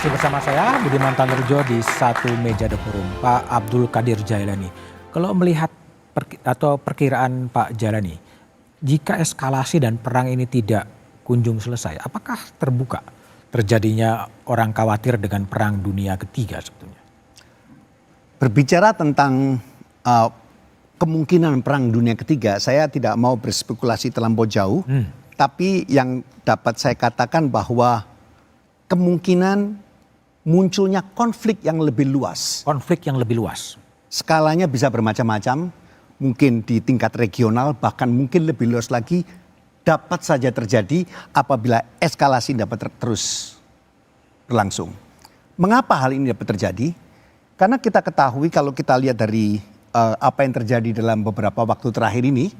Masih bersama saya Budiman Tanurjo di satu meja The Forum, Pak Abdul Qadir Jailani. Kalau melihat perkiraan Pak Jailani, jika eskalasi dan perang ini tidak kunjung selesai, apakah terbuka terjadinya orang khawatir dengan perang dunia ketiga sebetulnya? Berbicara tentang kemungkinan perang dunia ketiga, saya tidak mau berspekulasi terlampau jauh, tapi yang dapat saya katakan bahwa kemungkinan munculnya konflik yang lebih luas. Konflik yang lebih luas. Skalanya bisa bermacam-macam, mungkin di tingkat regional, bahkan mungkin lebih luas lagi, dapat saja terjadi apabila eskalasi dapat terus berlangsung. Mengapa hal ini dapat terjadi? Karena kita ketahui kalau kita lihat dari apa yang terjadi dalam beberapa waktu terakhir ini,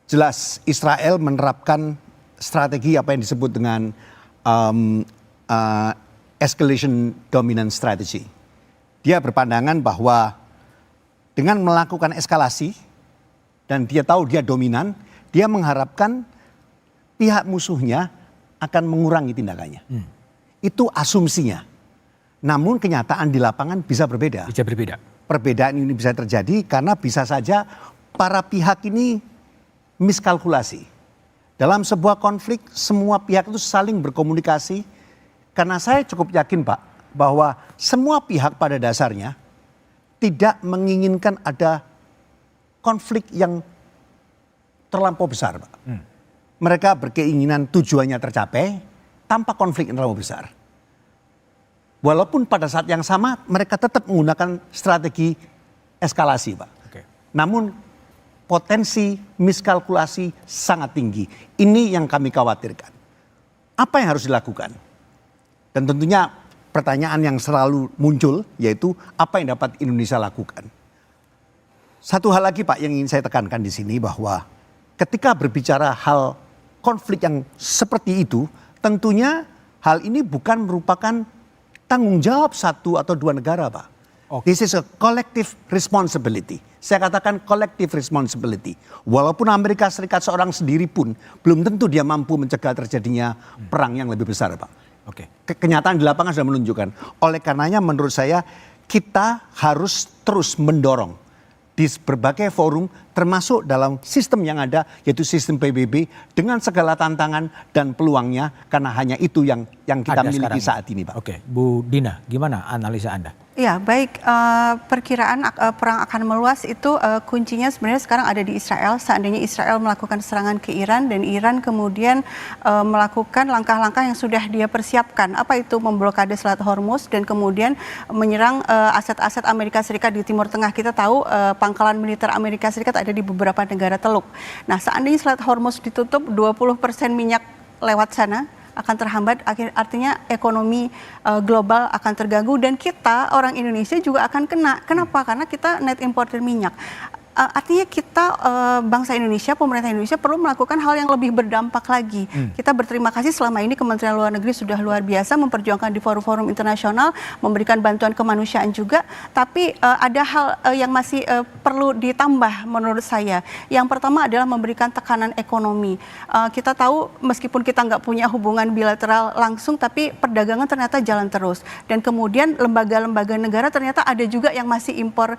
jelas Israel menerapkan strategi apa yang disebut dengan escalation dominance strategy. Dia berpandangan bahwa dengan melakukan eskalasi dan dia tahu dia dominan, dia mengharapkan pihak musuhnya akan mengurangi tindakannya. Itu asumsinya. Namun kenyataan di lapangan bisa berbeda. Bisa berbeda. Perbedaan ini bisa terjadi karena bisa saja para pihak ini miskalkulasi. Dalam sebuah konflik, semua pihak itu saling berkomunikasi. Karena saya cukup yakin Pak, bahwa semua pihak pada dasarnya tidak menginginkan ada konflik yang terlampau besar Pak. Mereka berkeinginan tujuannya tercapai tanpa konflik yang terlalu besar. Walaupun pada saat yang sama mereka tetap menggunakan strategi eskalasi Pak. Namun potensi miskalkulasi sangat tinggi. Ini yang kami khawatirkan. Apa yang harus dilakukan? Dan tentunya pertanyaan yang selalu muncul yaitu apa yang dapat Indonesia lakukan. Satu hal lagi Pak yang ingin saya tekankan di sini bahwa ketika berbicara hal konflik yang seperti itu, tentunya hal ini bukan merupakan tanggung jawab satu atau dua negara Pak. This is a collective responsibility. Saya katakan collective responsibility. Walaupun Amerika Serikat seorang sendiri pun belum tentu dia mampu mencegah terjadinya perang yang lebih besar Pak. Kenyataan di lapangan sudah menunjukkan. Oleh karenanya menurut saya kita harus terus mendorong di berbagai forum termasuk dalam sistem yang ada yaitu sistem PBB dengan segala tantangan dan peluangnya karena hanya itu yang kita miliki saat ini Pak. Oke, Bu Dina, gimana analisa Anda? Ya baik, perkiraan perang akan meluas itu kuncinya sebenarnya sekarang ada di Israel. Seandainya Israel melakukan serangan ke Iran dan Iran kemudian melakukan langkah-langkah yang sudah dia persiapkan. Apa itu memblokade Selat Hormuz dan kemudian menyerang aset-aset Amerika Serikat di Timur Tengah. Kita tahu pangkalan militer Amerika Serikat ada di beberapa negara Teluk. Nah seandainya Selat Hormuz ditutup 20% minyak lewat sana akan terhambat, artinya ekonomi global akan terganggu dan kita orang Indonesia juga akan kena. Kenapa? Karena kita net importer minyak. Artinya kita bangsa Indonesia, pemerintah Indonesia perlu melakukan hal yang lebih berdampak lagi. Kita berterima kasih selama ini Kementerian Luar Negeri sudah luar biasa memperjuangkan di forum-forum internasional, memberikan bantuan kemanusiaan juga. Tapi ada hal yang masih perlu ditambah menurut saya. Yang pertama adalah memberikan tekanan ekonomi. Kita tahu meskipun kita nggak punya hubungan bilateral langsung, tapi perdagangan ternyata jalan terus. Dan kemudian lembaga-lembaga negara ternyata ada juga yang masih impor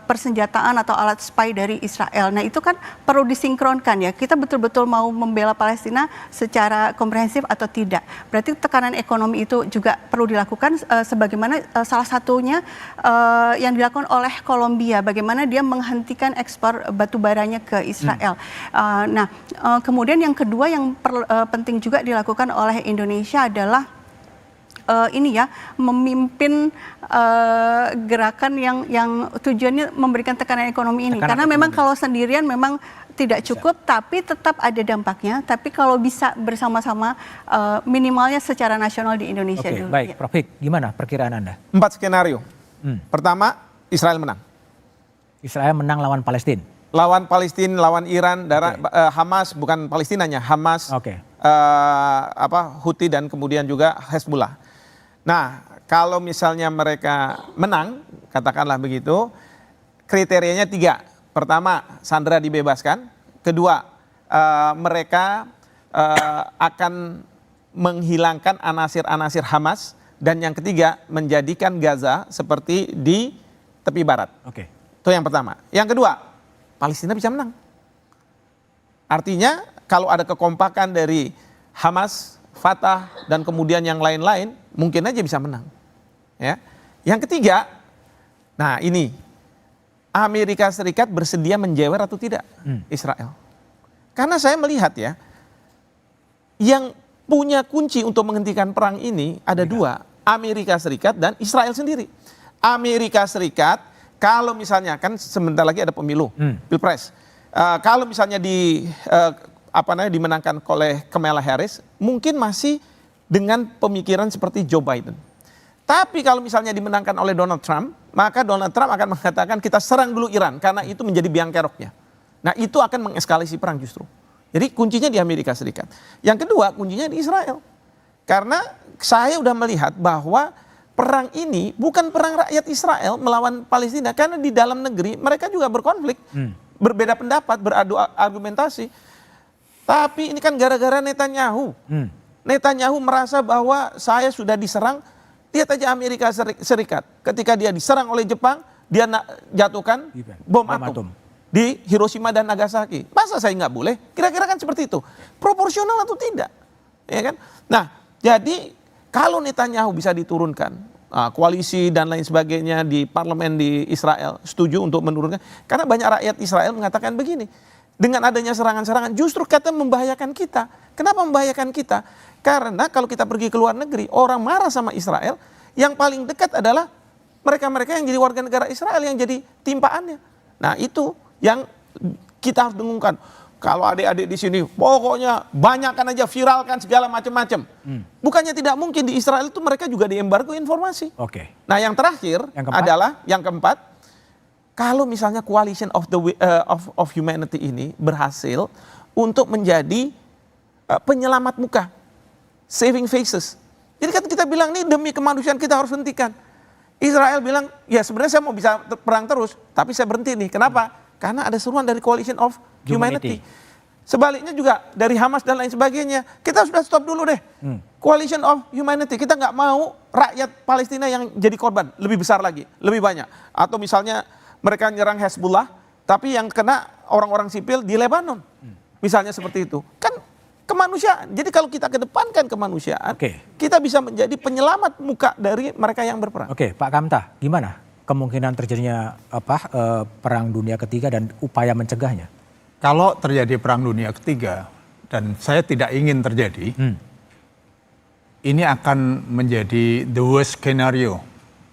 persenjataan atau alat spy dari Israel. Nah itu kan perlu disinkronkan ya. Kita betul-betul mau membela Palestina secara komprehensif atau tidak. Berarti tekanan ekonomi itu juga perlu dilakukan sebagaimana salah satunya yang dilakukan oleh Kolombia. Bagaimana dia menghentikan ekspor batu baranya ke Israel. Nah kemudian yang kedua yang penting juga dilakukan oleh Indonesia adalah ini ya memimpin gerakan yang tujuannya memberikan tekanan ekonomi ini. Karena memang kalau sendirian memang tidak cukup, tapi tetap ada dampaknya. Tapi kalau bisa bersama-sama minimalnya secara nasional di Indonesia dulu. Baik, Prof. Hik, gimana perkiraan Anda? 4 skenario. Pertama, Israel menang. Israel menang lawan Palestina. Lawan Palestina, lawan Iran, Hamas, bukan Palestinanya, Hamas, Houthi dan kemudian juga Hezbollah. Nah, kalau misalnya mereka menang, katakanlah begitu, kriterianya 3. Pertama, Sandra dibebaskan. Kedua, mereka akan menghilangkan anasir-anasir Hamas. Dan yang ketiga, menjadikan Gaza seperti di tepi barat. Oke. Itu yang pertama. Yang kedua, Palestina bisa menang. Artinya kalau ada kekompakan dari Hamas, Fatah, dan kemudian yang lain-lain, mungkin aja bisa menang. Ya. Yang ketiga, nah ini, Amerika Serikat bersedia menjewer atau tidak Israel. Karena saya melihat ya, yang punya kunci untuk menghentikan perang ini ada dua, Amerika Serikat dan Israel sendiri. Amerika Serikat, kalau misalnya kan sebentar lagi ada pemilu, Pilpres. Kalau misalnya dimenangkan oleh Kamala Harris, mungkin masih dengan pemikiran seperti Joe Biden. Tapi kalau misalnya dimenangkan oleh Donald Trump, maka Donald Trump akan mengatakan kita serang dulu Iran karena itu menjadi biang keroknya. Nah itu akan mengeskalasi perang justru. Jadi kuncinya di Amerika Serikat. Yang kedua kuncinya di Israel. Karena saya udah melihat bahwa perang ini bukan perang rakyat Israel melawan Palestina. Karena di dalam negeri mereka juga berkonflik. Berbeda pendapat, beradu argumentasi. Tapi ini kan gara-gara Netanyahu. Netanyahu merasa bahwa saya sudah diserang. Lihat aja Amerika Serikat. Ketika dia diserang oleh Jepang, dia jatuhkan bom atom di Hiroshima dan Nagasaki. Masa saya nggak boleh? Kira-kira kan seperti itu. Proporsional atau tidak? Ya kan? Nah, jadi kalau Netanyahu bisa diturunkan, koalisi dan lain sebagainya di parlemen di Israel setuju untuk menurunkan. Karena banyak rakyat Israel mengatakan begini. Dengan adanya serangan-serangan justru kata membahayakan kita. Kenapa membahayakan kita? Karena kalau kita pergi ke luar negeri, orang marah sama Israel, yang paling dekat adalah mereka-mereka yang jadi warga negara Israel yang jadi timpaannya. Nah itu yang kita harus dengungkan. Kalau adik-adik di sini, pokoknya banyakkan aja, viralkan segala macam-macam. Bukannya tidak mungkin di Israel itu mereka juga diembargo informasi. Oke. Nah yang terakhir adalah yang keempat, kalau misalnya coalition of humanity ini berhasil untuk menjadi penyelamat muka, saving faces. Jadi kan kita bilang nih demi kemanusiaan kita harus hentikan. Israel bilang ya sebenarnya saya mau bisa perang terus, tapi saya berhenti nih. Kenapa? Karena ada seruan dari coalition of humanity. Sebaliknya juga dari Hamas dan lain sebagainya. Kita sudah stop dulu deh. Coalition of humanity. Kita nggak mau rakyat Palestina yang jadi korban lebih besar lagi, lebih banyak. Atau misalnya mereka nyerang Hezbollah, tapi yang kena orang-orang sipil di Lebanon. Misalnya seperti itu. Kan kemanusiaan. Jadi kalau kita kedepankan kemanusiaan, kita bisa menjadi penyelamat muka dari mereka yang berperang. Oke, Pak Kamta, gimana kemungkinan terjadinya perang dunia ketiga dan upaya mencegahnya? Kalau terjadi perang dunia ketiga dan saya tidak ingin terjadi, ini akan menjadi the worst scenario.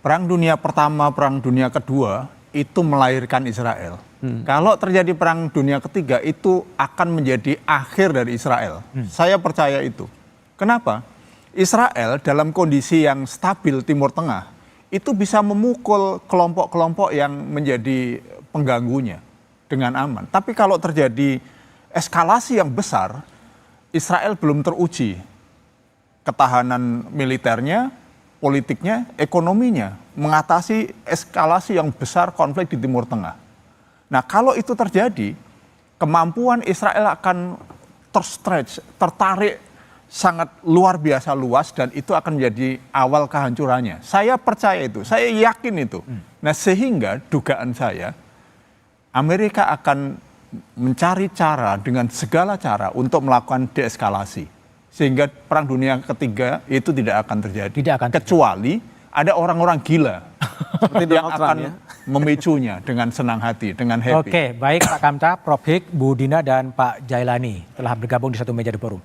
Perang dunia pertama, perang dunia kedua itu melahirkan Israel. Kalau terjadi perang dunia ketiga itu akan menjadi akhir dari Israel. Saya percaya itu. Kenapa? Israel dalam kondisi yang stabil Timur Tengah itu bisa memukul kelompok-kelompok yang menjadi pengganggunya dengan aman. Tapi kalau terjadi eskalasi yang besar, Israel belum teruji ketahanan militernya, politiknya, ekonominya, mengatasi eskalasi yang besar konflik di Timur Tengah. Nah kalau itu terjadi, kemampuan Israel akan terstretch, tertarik sangat luar biasa luas dan itu akan menjadi awal kehancurannya. Saya percaya itu, saya yakin itu. Nah sehingga dugaan saya, Amerika akan mencari cara dengan segala cara untuk melakukan deeskalasi. Sehingga perang dunia ketiga itu tidak akan terjadi. Kecuali ada orang-orang gila yang akan memicunya dengan senang hati, dengan happy. Oke, baik Pak Kamta, Prof. Hik, Bu Dina, dan Pak Jailani telah bergabung di satu meja di forum.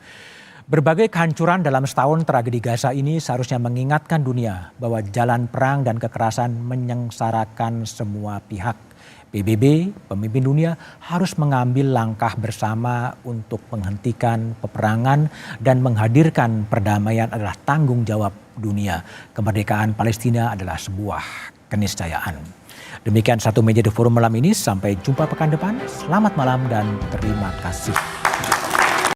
Berbagai kehancuran dalam setahun tragedi Gaza ini seharusnya mengingatkan dunia bahwa jalan perang dan kekerasan menyengsarakan semua pihak. PBB, pemimpin dunia harus mengambil langkah bersama untuk menghentikan peperangan dan menghadirkan perdamaian adalah tanggung jawab dunia. Kemerdekaan Palestina adalah sebuah keniscayaan. Demikian satu meja di forum malam ini, sampai jumpa pekan depan. Selamat malam dan terima kasih.